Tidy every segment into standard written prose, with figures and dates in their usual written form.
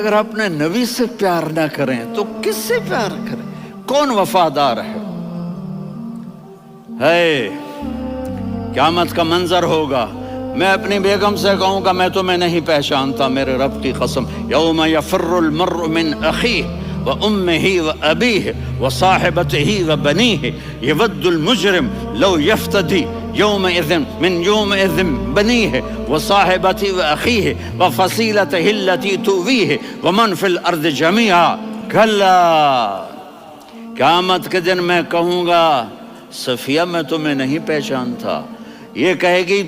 اگر اپنے نبی سے پیار نہ کریں تو کس سے پیار کریں؟ کون وفادار ہے؟ قیامت کا منظر ہوگا، میں اپنی بیگم سے کہوں گا میں تمہیں نہیں پہچانتا، میرے رب کی قسم، یوم یفر المرء من اخیہ وامہ وابیہ وصاحبتہ وبنیہ یود المجرم لو یفتدی یومئذ من یومئذ بنیہ وصاحبتہ واخیہ وفصیلتہ التی تؤویہ ومن فی الارض جمیعا کلا، قیامت کے دن میں کہوں گا صفیہ میں تمہیں نہیں پہچانتا، یہ کہے گی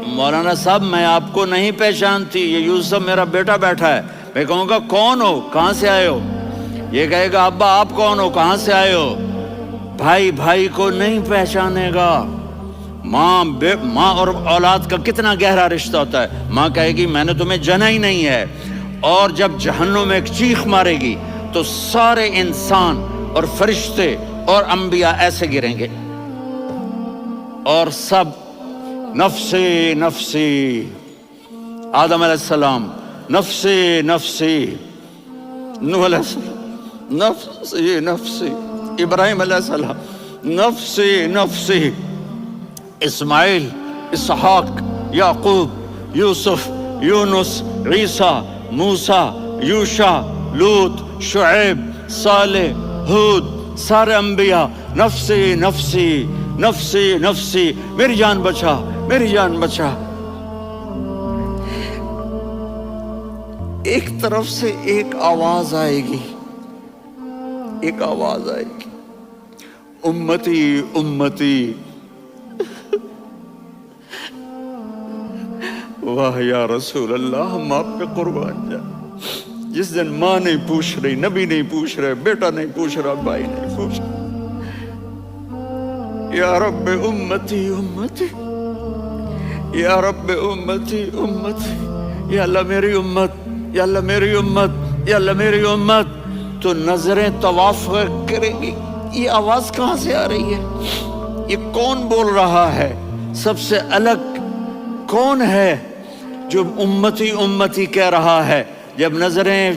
مولانا صاحب میں آپ کو نہیں پہچانتی، یہ یوسف میرا بیٹا بیٹھا ہے، میں کہوں گا کون ہو، کہاں سے آئے ہو؟ یہ کہے گا ابا آپ کون ہو، کہاں سے آئے ہو؟ بھائی بھائی کو نہیں پہچانے گا۔ ماں اور اولاد کا کتنا گہرا رشتہ ہوتا ہے، ماں کہے گی میں نے تمہیں جنا ہی نہیں ہے، اور جب جہنم میں ایک چیخ مارے گی تو سارے انسان اور فرشتے اور انبیاء ایسے گریں گے اور سب نفسی نفسی، آدم علیہ السلام نفسی نفسی، نوح علیہ السلام نفسی نفسی، ابراہیم علیہ السلام نفسی نفسی، اسماعیل، اسحاق، یعقوب، یوسف، یونس، عیسیٰ، موسیٰ، یوشع، لوط، شعیب، صالح، ہود، سارے انبیاء نفسی نفسی نفسی نفسی، میری جان بچا میری جان بچا۔ ایک طرف سے ایک آواز آئے گی، ایک آواز آئے گی، امتی امتی، واہ یا رسول اللہ ہم آپ پہ قربان جائیں۔ جس دن ماں نہیں پوچھ رہی، نبی نہیں پوچھ رہے، بیٹا نہیں پوچھ رہا، بھائی نہیں پوچھ رہا، یا رب امتی امتی، یا رب امتی امتی، یا اللہ میری امت، یا اللہ میری امت، یا اللہ میری امت، تو نظریں طواف کرے گی، یہ آواز کہاں سے آ رہی ہے؟ یہ کون بول رہا ہے؟ سب سے الگ کون ہے جو امتی امتی کہہ رہا ہے؟ جب نظریں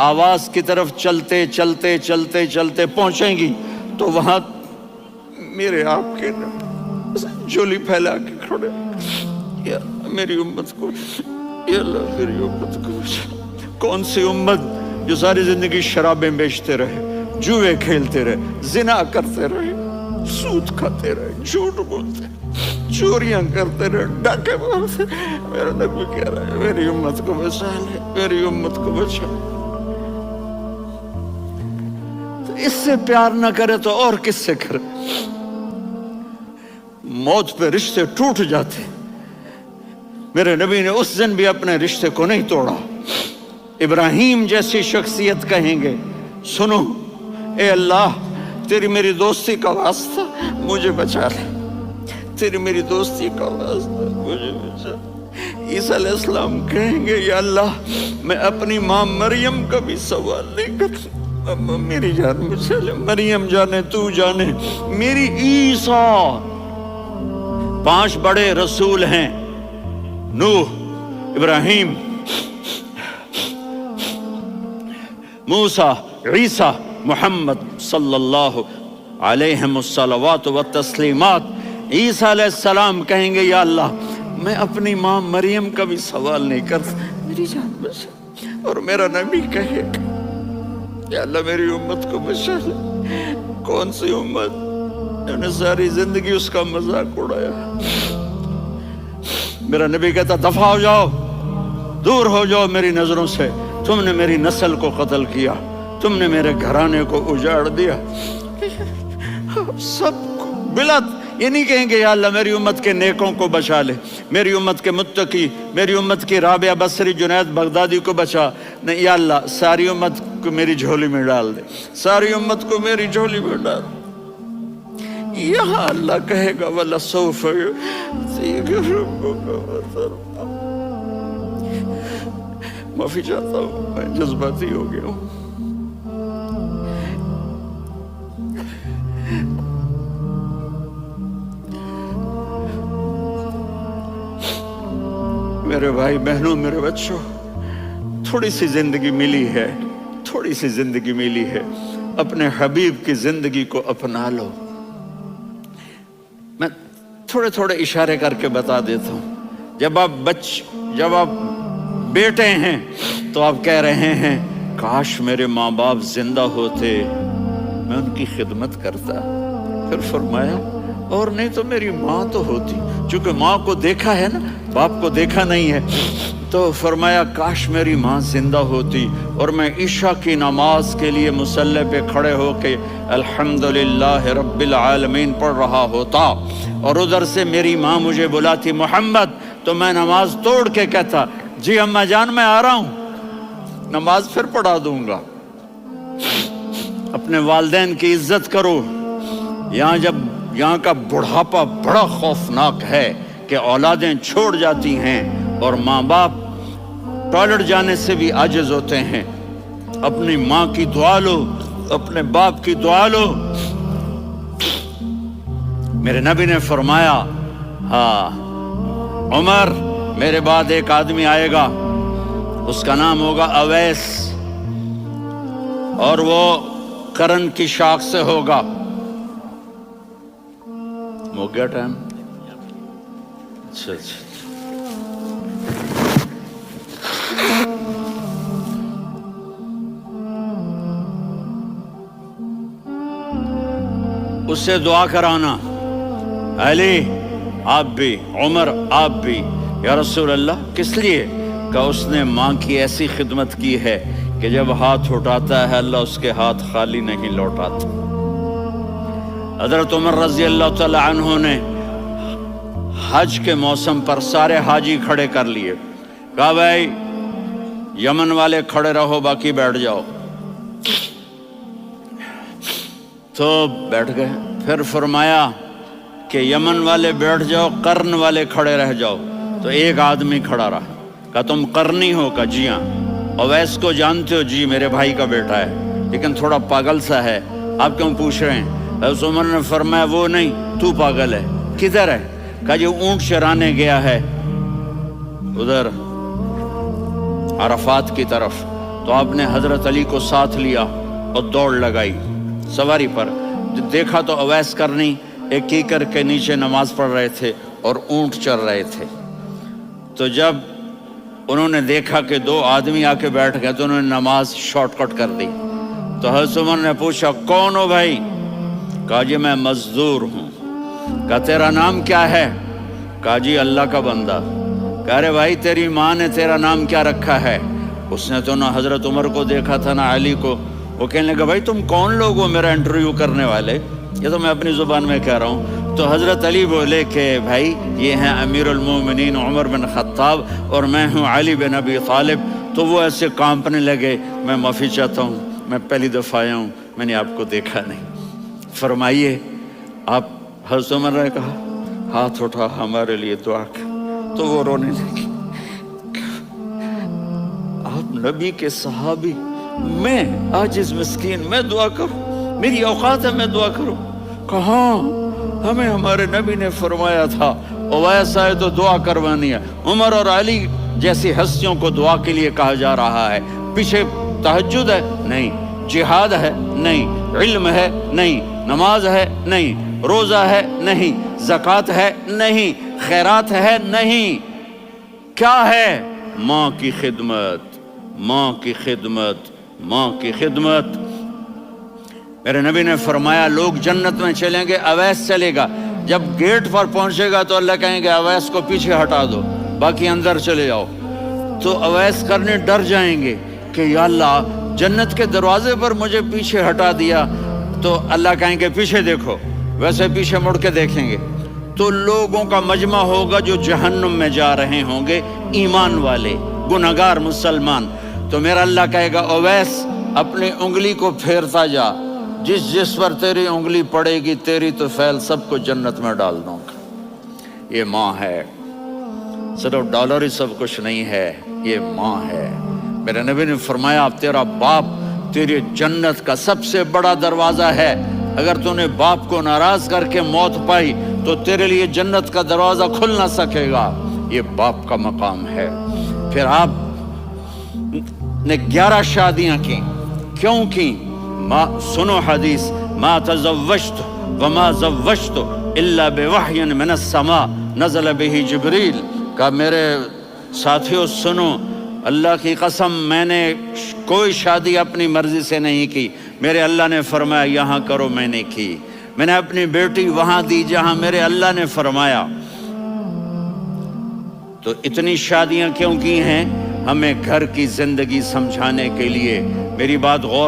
آواز کی طرف چلتے چلتے چلتے چلتے پہنچیں گی تو وہاں میرے آپ کے جھولی پھیلا کے کھڑے، یا میری امت کو، یا اللہ میری امت کو بچا۔ کون سی امت جو ساری زندگی شرابیں بیچتے رہے، جوئے کھیلتے رہے، زنا کرتے رہے، سود کھاتے رہے، جھوٹ بولتے، چوریاں کرتے رہے، ڈاکے مارتے، میرا نبی کہہ رہا ہے میری امت کو بچا لے، میری امت کو بچا۔ تو اس سے پیار نہ کرے تو اور کس سے کرے؟ موت پہ رشتے ٹوٹ جاتے، میرے نبی نے اس دن بھی اپنے رشتے کو نہیں توڑا۔ ابراہیم جیسی شخصیت کہیں گے سنو اے اللہ تیری میری دوستی کا واسطہ مجھے بچا لے، تیری میری دوستی کا واسطہ مجھے بچا۔ عیسیٰ علیہ السلام کہیں گے یا اللہ میں اپنی ماں مریم کا بھی سوال نہیں کرتا، میری جان بچا لے، مریم جانے تو جانے میری عیسیٰ۔ 5 بڑے رسول ہیں، نوح، ابراہیم، موسیٰ، عیسیٰ، محمد صلی اللہ علیہ الصلوات والتسلیمات۔ عیسیٰ علیہ السلام کہیں گے یا اللہ میں اپنی ماں مریم کا بھی سوال نہیں کرتا، میری جان بچا۔ اور میرا نبی کہے یا اللہ میری امت کو بچا لے۔ کون سی امت جنہوں نے ساری زندگی اس کا مذاق اڑایا؟ میرا نبی کہتا دفع ہو جاؤ، دور ہو جاؤ میری نظروں سے، تم نے میری نسل کو قتل کیا، تم نے میرے گھرانے کو اجاڑ دیا۔ سب کو بلت یہ نہیں کہیں گے یا اللہ میری امت کے نیکوں کو بچا لے، میری امت کے متقی، میری امت کی رابعہ بصری، جنید بغدادی کو بچا، نہیں یا اللہ ساری امت کو میری جھولی میں ڈال دے، ساری امت کو میری جھولی میں ڈال دے۔ یہاں اللہ کہے گا وَلَسَوْفَ يُعْطِيكَ رَبُّكَ فَتَرْضَىٰ۔ معافی چاہتا ہوں، میں جذباتی ہو گیا ہوں۔ میرے بھائی بہنوں، میرے بچوں، تھوڑی سی زندگی ملی ہے، تھوڑی سی زندگی ملی ہے، اپنے حبیب کی زندگی کو اپنا لو۔ میں تھوڑے تھوڑے اشارے کر کے بتا دیتا ہوں۔ جب آپ بیٹے ہیں تو آپ کہہ رہے ہیں کاش میرے ماں باپ زندہ ہوتے، میں ان کی خدمت کرتا۔ پھر فرمایا اور نہیں تو میری ماں تو ہوتی، چونکہ ماں کو دیکھا ہے نا، باپ کو دیکھا نہیں ہے، تو فرمایا کاش میری ماں زندہ ہوتی اور میں عشاء کی نماز کے لیے مصلی پہ کھڑے ہو کے الحمدللہ رب العالمین پڑھ رہا ہوتا، اور ادھر سے میری ماں مجھے بلاتی محمد، تو میں نماز توڑ کے کہتا جی اماں جان میں آ رہا ہوں، نماز پھر پڑھا دوں گا۔ اپنے والدین کی عزت کرو۔ یہاں کا بڑھاپا بڑا خوفناک ہے کہ اولادیں چھوڑ جاتی ہیں اور ماں باپ ٹوائلٹ جانے سے بھی عاجز ہوتے ہیں۔ اپنی ماں کی دعا لو، اپنے باپ کی دعا لو۔ میرے نبی نے فرمایا ہاں عمر میرے بعد ایک آدمی آئے گا، اس کا نام ہوگا اویس، اور وہ قرن کی شاخ سے ہوگا۔ ہو گیا ٹائم؟ اچھا اس سے دعا کرانا، علی آپ بھی، عمر آپ بھی۔ یا رسول اللہ کس لیے؟ کہ اس نے ماں کی ایسی خدمت کی ہے کہ جب ہاتھ اٹھاتا ہے اللہ اس کے ہاتھ خالی نہیں لوٹاتا۔ حضرت عمر رضی اللہ تعالی عنہ نے حج کے موسم پر سارے حاجی کھڑے کر لیے، کہا بھائی یمن والے کھڑے رہو باقی بیٹھ جاؤ، تو بیٹھ گئے۔ پھر فرمایا کہ یمن والے بیٹھ جاؤ، قرن والے کھڑے رہ جاؤ، تو ایک آدمی کھڑا رہا۔ کہا تم قرنی ہو؟ کہا جی ہاں۔ اویس کو جانتے ہو؟ جی میرے بھائی کا بیٹا ہے لیکن تھوڑا پاگل سا ہے، آپ کیوں پوچھ رہے ہیں؟ حضرت عمر نے فرمایا وہ نہیں، تو پاگل ہے۔ کدھر ہے؟ کہا جی اونٹ چرانے گیا ہے ادھر عرفات کی طرف۔ تو آپ نے حضرت علی کو ساتھ لیا اور دوڑ لگائی سواری پر۔ دیکھا تو اویس کرنی ایک کیکر کے نیچے نماز پڑھ رہے تھے اور اونٹ چر رہے تھے۔ تو جب انہوں نے دیکھا کہ دو آدمی آ کے بیٹھ گئے تو انہوں نے نماز شارٹ کٹ کر دی۔ تو حضرت عمر نے پوچھا کون ہو بھائی؟ کہا جی میں مزدور ہوں۔ کہا تیرا نام کیا ہے؟ کہا جی اللہ کا بندہ۔ کہا رے بھائی تیری ماں نے تیرا نام کیا رکھا ہے؟ اس نے تو نہ حضرت عمر کو دیکھا تھا نہ علی کو۔ وہ کہنے لگا بھائی تم کون لوگ ہو میرا انٹرویو کرنے والے؟ یہ تو میں اپنی زبان میں کہہ رہا ہوں۔ تو حضرت علی بولے کہ بھائی یہ ہیں امیر المومنین عمر بن خطاب اور میں ہوں علی بن ابی طالب۔ تو وہ ایسے کانپنے لگے، میں معافی چاہتا ہوں، میں پہلی دفعہ آیا ہوں، میں نے آپ کو دیکھا نہیں۔ فرمائیے آپ، حضرت عمر نے کہا ہاتھ اٹھا ہمارے لیے دعا کر، تو وہ رونے لگی۔ آپ نبی کے صحابی، میں عاجز مسکین میں دعا کروں؟ میری اوقات ہے میں دعا کروں؟ کہاں، ہمیں ہمارے نبی نے فرمایا تھا اویس آئے تو دعا کروانی ہے۔ عمر اور علی جیسی ہستیوں کو دعا کے لیے کہا جا رہا ہے۔ پیچھے تہجد ہے؟ نہیں۔ جہاد ہے؟ نہیں۔ علم ہے؟ نہیں۔ نماز ہے؟ نہیں۔ روزہ ہے؟ نہیں۔ زکوٰۃ ہے؟ نہیں۔ خیرات ہے؟ نہیں۔ کیا ہے؟ ماں کی خدمت، ماں کی خدمت، ماں کی خدمت۔ میرے نبی نے فرمایا لوگ جنت میں چلیں گے، اویس چلے گا، جب گیٹ پر پہنچے گا تو اللہ کہیں گے اویس کو پیچھے ہٹا دو، باقی اندر چلے جاؤ۔ تو اویس کرنے ڈر جائیں گے کہ یا اللہ جنت کے دروازے پر مجھے پیچھے ہٹا دیا، تو اللہ کہیں گے پیچھے دیکھو، ویسے پیچھے مڑ کے دیکھیں گے تو لوگوں کا مجمع ہوگا جو جہنم میں جا رہے ہوں گے، ایمان والے، گنہگار مسلمان۔ تو میرا اللہ کہے گا اویس اپنی انگلی کو پھیرتا جا، جس جس پر تیری انگلی پڑے گی تیری تو فیل سب کو جنت میں ڈال دوں گا۔ یہ ماں ہے، صرف ڈالر ہی سب کچھ نہیں ہے، یہ ماں ہے۔ میرے نبی نے فرمایا اب تیرا باپ تیری جنت کا سب سے بڑا دروازہ ہے، اگر تو نے باپ کو ناراض کر کے موت پائی تو تیرے لیے جنت کا دروازہ کھل نہ سکے گا۔ یہ باپ کا مقام ہے۔ پھر آپ نے 11 شادیاں کی. کیوں کی؟ سنو حدیث، ما تزوجت وما زوجت الا بوحی من السماء نزل به جبریل. کہا میرے ساتھیوں سنو، اللہ کی قسم میں نے کوئی شادی اپنی مرضی سے نہیں کی، میرے اللہ نے فرمایا یہاں کرو، میں نے کی. میں نے اپنی بیٹی وہاں دی جہاں میرے اللہ نے فرمایا. تو اتنی شادیاں کیوں کی ہیں؟ ہمیں گھر کی زندگی سمجھانے کے لیے. میری بات غور